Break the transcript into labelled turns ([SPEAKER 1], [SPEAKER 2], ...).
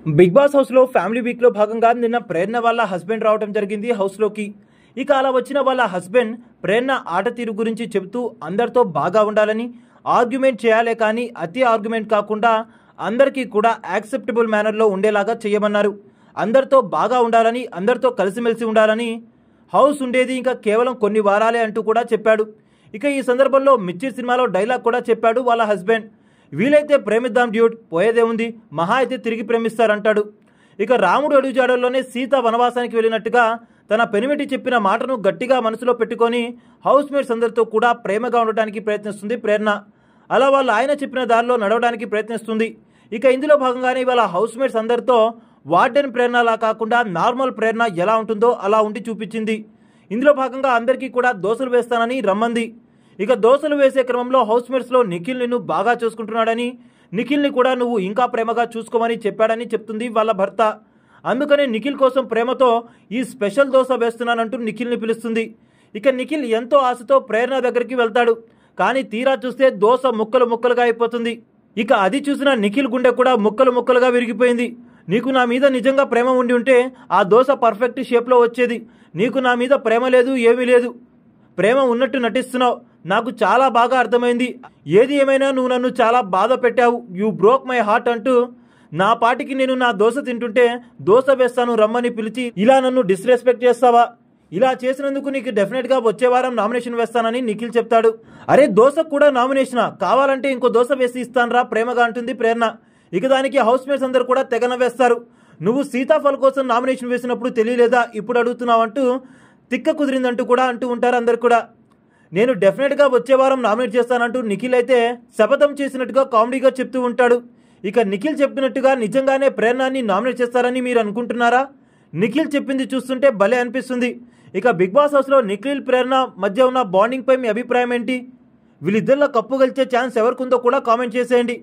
[SPEAKER 1] Big boss house లో family week లో భాగంగా నిన్న ప్రేరణ వాళ్ళ హస్బెండ్ రావడం జరిగింది హౌస్ లోకి. ఇక అలా వచ్చిన వాళ్ళ హస్బెండ్ ప్రేరణ ఆట తీరు గురించి చెబుతూ అందరితో బాగా ఉండాలని, ఆర్గ్యుమెంట్ చేయాలే కానీ అతి ఆర్గ్యుమెంట్ కాకుండా అందరికీ కూడా యాక్సెప్టబుల్ మేనర్లో ఉండేలాగా చేయమన్నారు. అందరితో బాగా ఉండాలని, అందరితో కలిసిమెలిసి ఉండాలని, హౌస్ ఉండేది ఇంకా కేవలం కొన్ని వారాలే అంటూ కూడా చెప్పాడు. ఇక ఈ సందర్భంలో మిర్చి సినిమాలో డైలాగ్ కూడా చెప్పాడు వాళ్ళ హస్బెండ్. వీలైతే ప్రేమిద్దాం డ్యూడ్, పోయేదే ఉంది, మహా అయితే తిరిగి ప్రేమిస్తారంటాడు. ఇక రాముడు అడుగుజాడల్లోనే సీత వనవాసానికి వెళ్ళినట్టుగా తన పెనిమిటి చెప్పిన మాటను గట్టిగా మనసులో పెట్టుకొని హౌస్ మేట్స్ అందరితో కూడా ప్రేమగా ఉండడానికి ప్రయత్నిస్తుంది ప్రేరణ. అలా వాళ్ళ ఆయన చెప్పిన దారిలో నడవడానికి ప్రయత్నిస్తుంది. ఇక ఇందులో భాగంగానే వాళ్ళ హౌస్ మేట్స్ అందరితో వార్డెన్ ప్రేరణలా కాకుండా నార్మల్ ప్రేరణ ఎలా ఉంటుందో అలా ఉండి చూపించింది. ఇందులో భాగంగా అందరికీ కూడా దోశలు వేస్తానని రమ్మంది. ఇక దోశలు వేసే క్రమంలో హౌస్ మేట్స్లో నిఖిల్ నిన్ను బాగా చూసుకుంటున్నాడని, నిఖిల్ని కూడా నువ్వు ఇంకా ప్రేమగా చూసుకోమని చెప్పాడని చెప్తుంది వాళ్ళ భర్త. అందుకనే నిఖిల్ కోసం ప్రేమతో ఈ స్పెషల్ దోశ వేస్తున్నానంటూ నిఖిల్ని పిలుస్తుంది. ఇక నిఖిల్ ఎంతో ఆశతో ప్రేరణ దగ్గరికి వెళ్తాడు. కానీ తీరా చూస్తే దోశ ముక్కలు ముక్కలుగా అయిపోతుంది. ఇక అది చూసిన నిఖిల్ గుండె కూడా ముక్కలు ముక్కలుగా విరిగిపోయింది. నీకు నా మీద నిజంగా ప్రేమ ఉండి ఉంటే ఆ దోశ పర్ఫెక్ట్ షేప్లో వచ్చేది. నీకు నా మీద ప్రేమ లేదు, ఏమీ లేదు, ప్రేమ ఉన్నట్టు నటిస్తున్నావు. నాకు చాలా బాగా అర్థమైంది. ఏది ఏమైనా నువ్వు నన్ను చాలా బాధ పెట్టావు. యూ బ్రోక్ మై హార్ట్ అంటూ నా పాటికి నేను నా దోశ తింటుంటే దోశ వేస్తాను రమ్మని పిలిచి ఇలా నన్ను డిస్రెస్పెక్ట్ చేస్తావా? ఇలా చేసినందుకు నీకు డెఫినెట్గా వచ్చే వారం నామినేషన్ వేస్తానని నిఖిల్ చెప్తాడు. అరే దోశకు కూడా నామినేషనా? కావాలంటే ఇంకో దోశ వేసి ఇస్తానరా ప్రేమగా అంటుంది ప్రేరణ. ఇక దానికి హౌస్ మేట్స్ అందరూ కూడా తెగన వేస్తారు. నువ్వు సీతాఫల్ కోసం నామినేషన్ వేసినప్పుడు తెలియలేదా, ఇప్పుడు అడుగుతున్నావంటూ తిక్క కుదిరిందంటూ కూడా అంటూ ఉంటారు అందరు కూడా. నేను డెఫినెట్గా వచ్చే వారం నామినేట్ చేస్తానంటూ నిఖిల్ అయితే శపథం చేసినట్టుగా కామెడీగా చెప్తూ ఉంటాడు. ఇక నిఖిల్ చెప్పినట్టుగా నిజంగానే ప్రేరణని నామినేట్ చేస్తారని మీరు అనుకుంటున్నారా? నిఖిల్ చెప్పింది చూస్తుంటే భలే అనిపిస్తుంది. ఇక బిగ్ బాస్ హౌస్లో నిఖిల్ ప్రేరణ మధ్య ఉన్న బాండింగ్ పై మీ అభిప్రాయం ఏంటి? వీళ్ళిద్దరిలో కప్పు గెలిచే ఛాన్స్ ఎవరికి ఉందో కూడా కామెంట్ చేసేయండి.